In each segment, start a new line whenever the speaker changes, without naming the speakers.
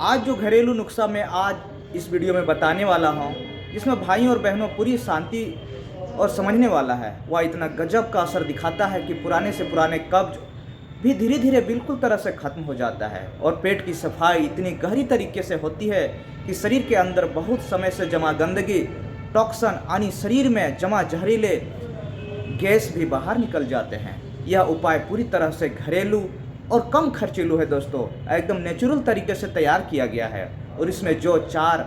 आज जो घरेलू नुस्खा मैं आज इस वीडियो में बताने वाला हूँ, जिसमें भाइयों और बहनों पूरी शांति और समझने वाला है, वह इतना गजब का असर दिखाता है कि पुराने से पुराने कब्ज भी धीरे धीरे बिल्कुल तरह से ख़त्म हो जाता है। और पेट की सफाई इतनी गहरी तरीके से होती है कि शरीर के अंदर बहुत समय से जमा गंदगी, टॉक्सन यानी शरीर में जमा जहरीले गैस भी बाहर निकल जाते हैं। यह उपाय पूरी तरह से घरेलू और कम खर्चीलू है दोस्तों, एकदम नेचुरल तरीके से तैयार किया गया है। और इसमें जो 4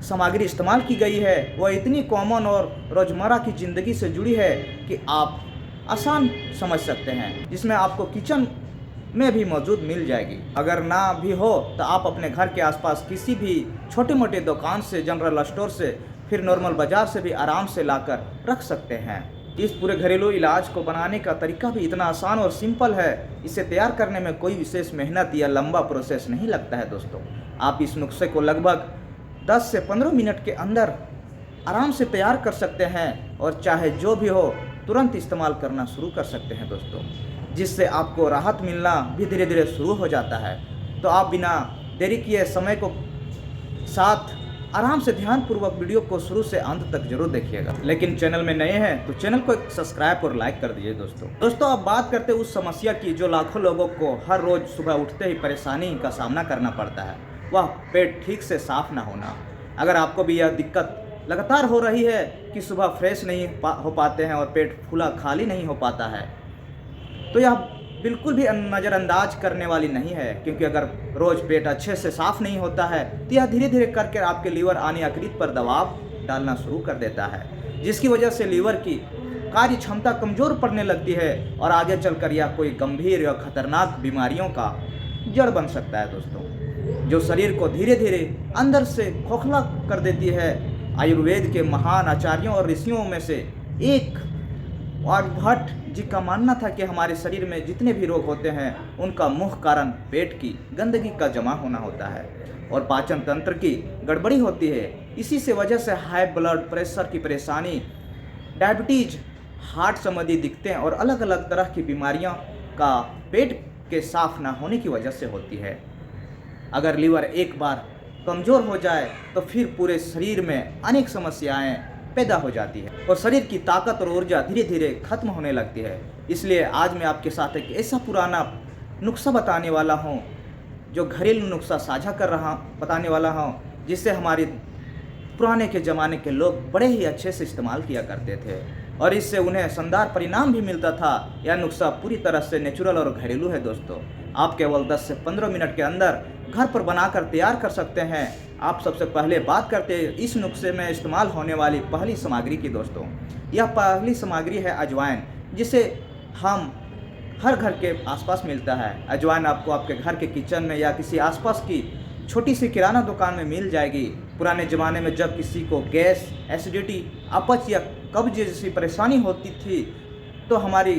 सामग्री इस्तेमाल की गई है वह इतनी कॉमन और रोज़मर्रा की ज़िंदगी से जुड़ी है कि आप आसान समझ सकते हैं, जिसमें आपको किचन में भी मौजूद मिल जाएगी। अगर ना भी हो तो आप अपने घर के आसपास किसी भी छोटे मोटे दुकान से, जनरल स्टोर से, फिर नॉर्मल बाज़ार से भी आराम से लाकर रख सकते हैं। इस पूरे घरेलू इलाज को बनाने का तरीका भी इतना आसान और सिंपल है, इसे तैयार करने में कोई विशेष मेहनत या लंबा प्रोसेस नहीं लगता है दोस्तों। आप इस नुस्खे को लगभग 10 से 15 मिनट के अंदर आराम से तैयार कर सकते हैं और चाहे जो भी हो तुरंत इस्तेमाल करना शुरू कर सकते हैं दोस्तों, जिससे आपको राहत मिलना भी धीरे धीरे शुरू हो जाता है। तो आप बिना देरी किए समय को साथ आराम से ध्यानपूर्वक वीडियो को शुरू से अंत तक जरूर देखिएगा। लेकिन चैनल में नए हैं तो चैनल को सब्सक्राइब और लाइक कर दीजिए दोस्तों। अब बात करते हैं उस समस्या की जो लाखों लोगों को हर रोज सुबह उठते ही परेशानी का सामना करना पड़ता है, वह पेट ठीक से साफ ना होना। अगर आपको भी यह दिक्कत लगातार हो रही है कि सुबह फ्रेश नहीं हो पाते हैं और पेट फूला खाली नहीं हो पाता है, तो यह बिल्कुल भी नज़रअंदाज करने वाली नहीं है, क्योंकि अगर रोज़ पेट अच्छे से साफ नहीं होता है तो यह धीरे धीरे करके आपके लीवर यानी यकृत पर दबाव डालना शुरू कर देता है, जिसकी वजह से लीवर की कार्य क्षमता कमज़ोर पड़ने लगती है और आगे चलकर यह कोई गंभीर या खतरनाक बीमारियों का जड़ बन सकता है दोस्तों, जो शरीर को धीरे धीरे अंदर से खोखला कर देती है। आयुर्वेद के महान आचार्यों और ऋषियों में से एक आर्यभट्ट जी का मानना था कि हमारे शरीर में जितने भी रोग होते हैं उनका मुख्य कारण पेट की गंदगी का जमा होना होता है और पाचन तंत्र की गड़बड़ी होती है। इसी से वजह से हाई ब्लड प्रेशर की परेशानी, डायबिटीज, हार्ट संबंधी दिक्कतें और अलग अलग तरह की बीमारियों का पेट के साफ ना होने की वजह से होती है। अगर लीवर एक बार कमज़ोर हो जाए तो फिर पूरे शरीर में अनेक समस्याएं पैदा हो जाती है और शरीर की ताकत और ऊर्जा धीरे धीरे खत्म होने लगती है। इसलिए आज मैं आपके साथ एक ऐसा पुराना नुस्खा बताने वाला हूँ, जो घरेलू नुस्खा साझा बताने वाला हूँ, जिससे हमारे पुराने के ज़माने के लोग बड़े ही अच्छे से इस्तेमाल किया करते थे और इससे उन्हें शानदार परिणाम भी मिलता था। यह नुस्खा पूरी तरह से नेचुरल और घरेलू है दोस्तों। आप केवल 10 से 15 मिनट के अंदर घर पर बनाकर तैयार कर सकते हैं। आप सबसे पहले बात करते हैं इस नुस्खे में इस्तेमाल होने वाली पहली सामग्री की दोस्तों। यह पहली सामग्री है अजवाइन, जिसे हम हर घर के आसपास मिलता है। अजवाइन आपको आपके घर के किचन में या किसी आसपास की छोटी सी किराना दुकान में मिल जाएगी। पुराने ज़माने में जब किसी को गैस, एसिडिटी, अपच या कब्ज जैसी परेशानी होती थी तो हमारी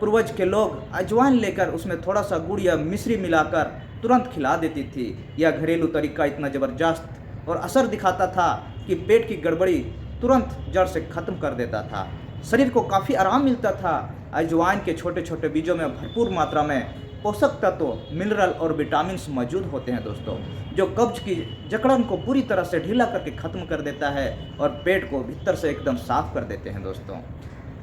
पूर्वज के लोग अजवाइन लेकर उसमें थोड़ा सा गुड़ या मिश्री मिलाकर तुरंत खिला देती थी। यह घरेलू तरीका इतना ज़बरदस्त और असर दिखाता था कि पेट की गड़बड़ी तुरंत जड़ से ख़त्म कर देता था, शरीर को काफ़ी आराम मिलता था। अजवाइन के छोटे छोटे बीजों में भरपूर मात्रा में पोषक तत्व, मिनरल और विटामिन मौजूद होते हैं दोस्तों, जो कब्ज की जकड़न को पूरी तरह से ढीला करके ख़त्म कर देता है और पेट को भीतर से एकदम साफ कर देते हैं दोस्तों।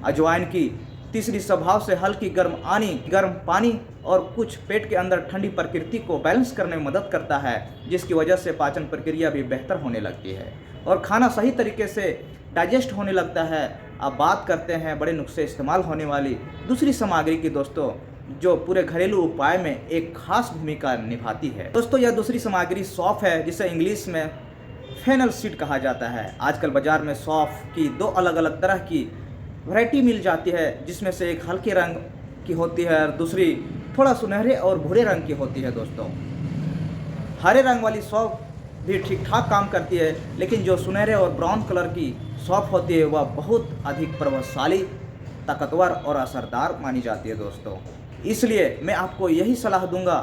अजवाइन की तीसरी स्वभाव से हल्की गर्म पानी और कुछ पेट के अंदर ठंडी प्रकृति को बैलेंस करने में मदद करता है, जिसकी वजह से पाचन प्रक्रिया भी बेहतर होने लगती है और खाना सही तरीके से डाइजेस्ट होने लगता है। अब बात करते हैं बड़े नुस्खे इस्तेमाल होने वाली दूसरी सामग्री की दोस्तों, जो पूरे घरेलू उपाय में एक खास भूमिका निभाती है दोस्तों। यह दूसरी सामग्री सौंफ है, जिसे इंग्लिश में फेनल सीड कहा जाता है। आजकल बाजार में सौंफ की 2 अलग अलग तरह की वैरायटी मिल जाती है, जिसमें से एक हल्के रंग की होती है और दूसरी थोड़ा सुनहरे और भूरे रंग की होती है दोस्तों। हरे रंग वाली सौंफ भी ठीक ठाक काम करती है, लेकिन जो सुनहरे और ब्राउन कलर की सौंफ होती है वह बहुत अधिक प्रभावशाली, ताकतवर और असरदार मानी जाती है दोस्तों। इसलिए मैं आपको यही सलाह दूंगा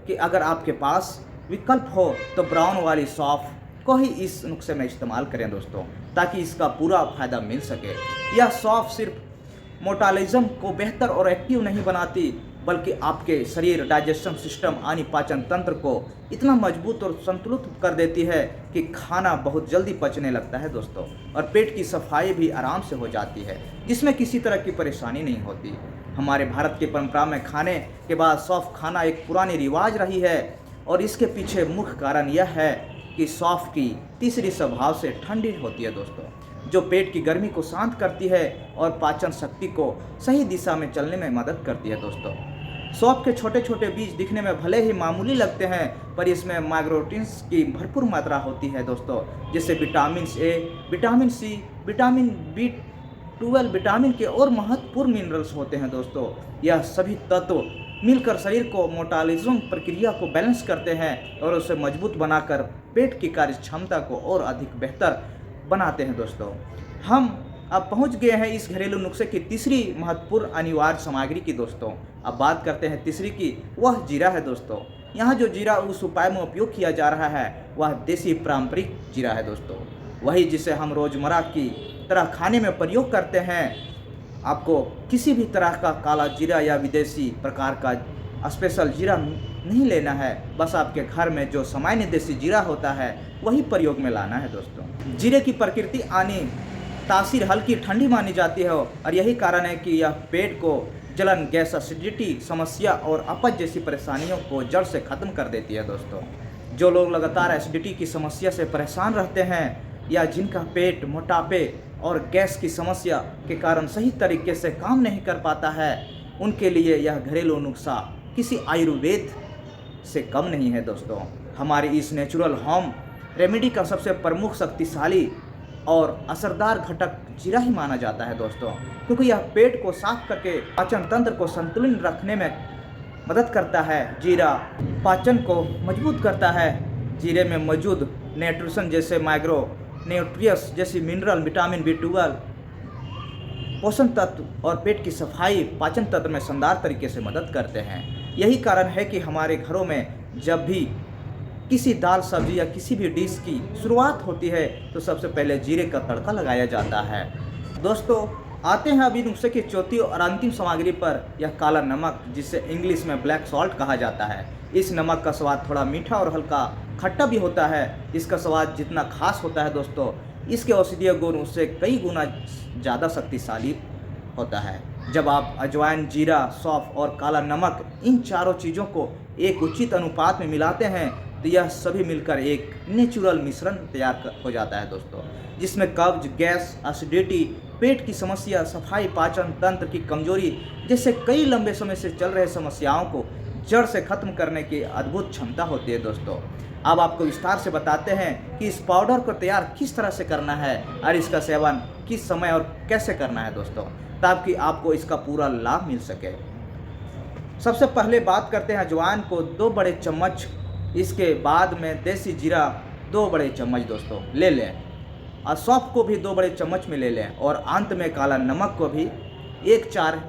कि अगर आपके पास विकल्प हो तो ब्राउन वाली सौंफ को ही इस नुस्खे में इस्तेमाल करें दोस्तों, ताकि इसका पूरा फ़ायदा मिल सके। यह सौंफ सिर्फ मेटाबॉलिज्म को बेहतर और एक्टिव नहीं बनाती, बल्कि आपके शरीर, डाइजेशन सिस्टम यानी पाचन तंत्र को इतना मजबूत और संतुलित कर देती है कि खाना बहुत जल्दी पचने लगता है दोस्तों, और पेट की सफाई भी आराम से हो जाती है, जिसमें किसी तरह की परेशानी नहीं होती। हमारे भारत की परंपरा में खाने के बाद सौंफ खाना एक पुरानी रिवाज रही है, और इसके पीछे मुख्य कारण यह है कि सौंफ की तीसरी स्वभाव से ठंडी होती है दोस्तों, जो पेट की गर्मी को शांत करती है और पाचन शक्ति को सही दिशा में चलने में मदद करती है दोस्तों। सौंफ के छोटे छोटे बीज दिखने में भले ही मामूली लगते हैं, पर इसमें माइक्रोन्यूट्रिएंट्स की भरपूर मात्रा होती है दोस्तों, जिससे vitamin A, vitamin C, vitamin B12, vitamin K और महत्वपूर्ण मिनरल्स होते हैं दोस्तों। यह सभी तत्व मिलकर शरीर को मेटाबॉलिज्म प्रक्रिया को बैलेंस करते हैं और उसे मजबूत बनाकर पेट की कार्य क्षमता को और अधिक बेहतर बनाते हैं दोस्तों। हम अब पहुंच गए हैं इस घरेलू नुस्खे की तीसरी महत्वपूर्ण अनिवार्य सामग्री की दोस्तों। अब बात करते हैं तीसरी की, वह जीरा है दोस्तों। यहाँ जो जीरा उस उपाय में उपयोग किया जा रहा है वह देसी पारंपरिक जीरा है दोस्तों, वही जिसे हम रोज़मर्रा की तरह खाने में प्रयोग करते हैं। आपको किसी भी तरह का काला जीरा या विदेशी प्रकार का स्पेशल जीरा नहीं लेना है, बस आपके घर में जो सामान्य देसी जीरा होता है वही प्रयोग में लाना है दोस्तों। जीरे की प्रकृति यानी तासीर हल्की ठंडी मानी जाती है, और यही कारण है कि यह पेट को जलन, गैस, एसिडिटी समस्या और अपच जैसी परेशानियों को जड़ से ख़त्म कर देती है दोस्तों। जो लोग लगातार एसिडिटी की समस्या से परेशान रहते हैं या जिनका पेट मोटापे और गैस की समस्या के कारण सही तरीके से काम नहीं कर पाता है, उनके लिए यह घरेलू नुस्खा किसी आयुर्वेद से कम नहीं है दोस्तों। हमारी इस नेचुरल होम रेमेडी का सबसे प्रमुख, शक्तिशाली और असरदार घटक जीरा ही माना जाता है दोस्तों, क्योंकि यह पेट को साफ करके पाचन तंत्र को संतुलित रखने में मदद करता है। जीरा पाचन को मजबूत करता है। जीरे में मौजूद न्यूट्रिशन जैसे न्यूट्रिएंट्स जैसे मिनरल, विटामिन B12, पोषण तत्व और पेट की सफाई पाचन तंत्र में शानदार तरीके से मदद करते हैं। यही कारण है कि हमारे घरों में जब भी किसी दाल, सब्जी या किसी भी डिश की शुरुआत होती है तो सबसे पहले जीरे का तड़का लगाया जाता है दोस्तों। आते हैं अभी नुस्खे की चौथी और अंतिम सामग्री पर, यह काला नमक, जिसे इंग्लिश में ब्लैक सॉल्ट कहा जाता है। इस नमक का स्वाद थोड़ा मीठा और हल्का खट्टा भी होता है। इसका स्वाद जितना खास होता है दोस्तों, इसके औषधीय गुण उससे कई गुना ज़्यादा शक्तिशाली होता है। जब आप अजवाइन, जीरा, सौंफ और काला नमक इन चारों चीज़ों को एक उचित अनुपात में मिलाते हैं तो यह सभी मिलकर एक नेचुरल मिश्रण तैयार हो जाता है दोस्तों, जिसमें कब्ज, गैस, एसिडिटी, पेट की समस्या, सफाई, पाचन तंत्र की कमजोरी जैसे कई लंबे समय से चल रहे समस्याओं को जड़ से खत्म करने की अद्भुत क्षमता होती है दोस्तों। अब आपको विस्तार से बताते हैं कि इस पाउडर को तैयार किस तरह से करना है और इसका सेवन किस समय और कैसे करना है दोस्तों, ताकि आपको इसका पूरा लाभ मिल सके। सबसे पहले बात करते हैं अजवाइन को 2 बड़े चम्मच, इसके बाद में देसी जीरा 2 बड़े चम्मच दोस्तों ले लें, और सौंफ को भी 2 बड़े चम्मच में ले लें, और अंत में काला नमक को भी 1/4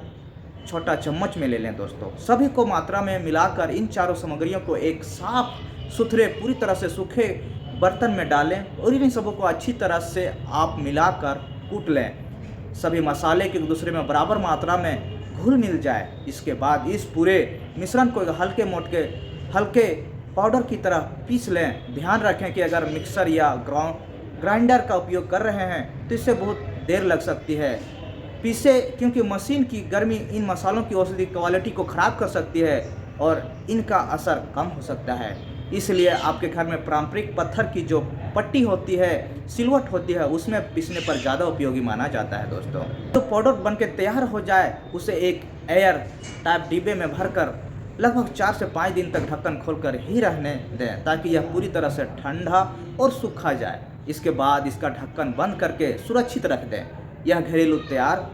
छोटा चम्मच में ले लें दोस्तों। सभी को मात्रा में मिलाकर इन चारों सामग्रियों को एक साफ सुथरे, पूरी तरह से सूखे बर्तन में डालें और इन सबों को अच्छी तरह से आप मिलाकर कूट लें। सभी मसाले एक दूसरे में बराबर मात्रा में घुल मिल जाए। इसके बाद इस पूरे मिश्रण को हल्के पाउडर की तरह पीस लें। ध्यान रखें कि अगर मिक्सर या ग्राइंडर का उपयोग कर रहे हैं तो इससे बहुत देर लग सकती है पीसे, क्योंकि मशीन की गर्मी इन मसालों की औषधि क्वालिटी को ख़राब कर सकती है और इनका असर कम हो सकता है। इसलिए आपके घर में पारंपरिक पत्थर की जो पट्टी होती है, सिलवट होती है, उसमें पीसने पर ज़्यादा उपयोगी माना जाता है दोस्तों। तो पाउडर बनके तैयार हो जाए, उसे एक एयर टाइप डिब्बे में भरकर लगभग 4 से 5 दिन तक ढक्कन खोलकर ही रहने दें, ताकि यह पूरी तरह से ठंडा और सूखा जाए। इसके बाद इसका ढक्कन बंद करके सुरक्षित रख दें। यह घरेलू तैयार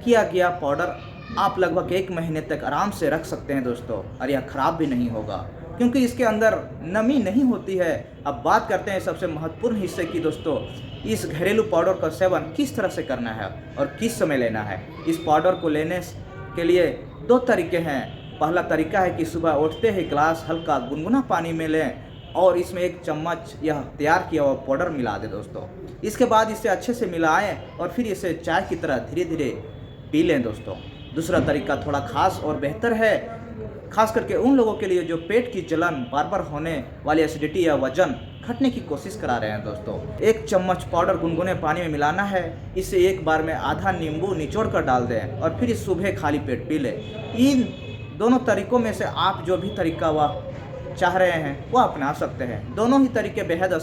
किया गया पाउडर आप लगभग 1 महीने तक आराम से रख सकते हैं दोस्तों, और यह ख़राब भी नहीं होगा क्योंकि इसके अंदर नमी नहीं होती है। अब बात करते हैं सबसे महत्वपूर्ण हिस्से की दोस्तों, इस घरेलू पाउडर का सेवन किस तरह से करना है और किस समय लेना है। इस पाउडर को लेने के लिए 2 तरीके हैं। पहला तरीका है कि सुबह उठते ही गिलास हल्का गुनगुना पानी में लें और इसमें 1 चम्मच यह तैयार किया हुआ पाउडर मिला दें दोस्तों। इसके बाद इसे अच्छे से मिलाएं और फिर इसे चाय की तरह धीरे धीरे पी लें दोस्तों। दूसरा तरीका थोड़ा खास और बेहतर है। खास करके उन लोगों के लिए जो पेट की जलन, बार बार होने वाली एसिडिटी या वजन घटने की कोशिश करा रहे हैं दोस्तों। 1 चम्मच पाउडर गुनगुने पानी में मिलाना है। इसे एक बार में आधा नींबू निचोड़ कर डाल दें और फिर सुबह खाली पेट पी लें। इन दोनों तरीकों में से आप जो भी तरीका वह चाह रहे हैं वो अपना सकते हैं। दोनों ही तरीके बेहद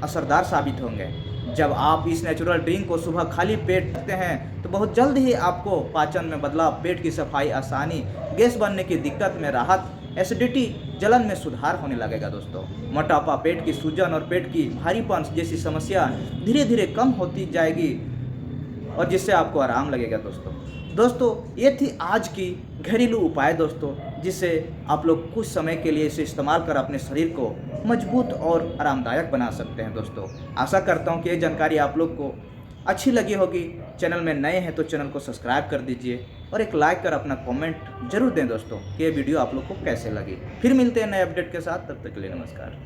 असरदार साबित होंगे। जब आप इस नेचुरल ड्रिंक को सुबह खाली पेट पीते हैं तो बहुत जल्द ही आपको पाचन में बदलाव, पेट की सफाई आसानी, गैस बनने की दिक्कत में राहत, एसिडिटी, जलन में सुधार होने लगेगा दोस्तों। मोटापा, पेट की सूजन और पेट की भारीपन जैसी समस्या धीरे धीरे कम होती जाएगी और जिससे आपको आराम लगेगा दोस्तों ये थी आज की घरेलू उपाय दोस्तों, जिससे आप लोग कुछ समय के लिए इसे इस्तेमाल कर अपने शरीर को मजबूत और आरामदायक बना सकते हैं दोस्तों। आशा करता हूँ कि ये जानकारी आप लोग को अच्छी लगी होगी। चैनल में नए हैं तो चैनल को सब्सक्राइब कर दीजिए और एक लाइक कर अपना कमेंट जरूर दें दोस्तों कि ये वीडियो आप लोग को कैसे लगी। फिर मिलते हैं नए अपडेट के साथ, तब तक के लिए नमस्कार।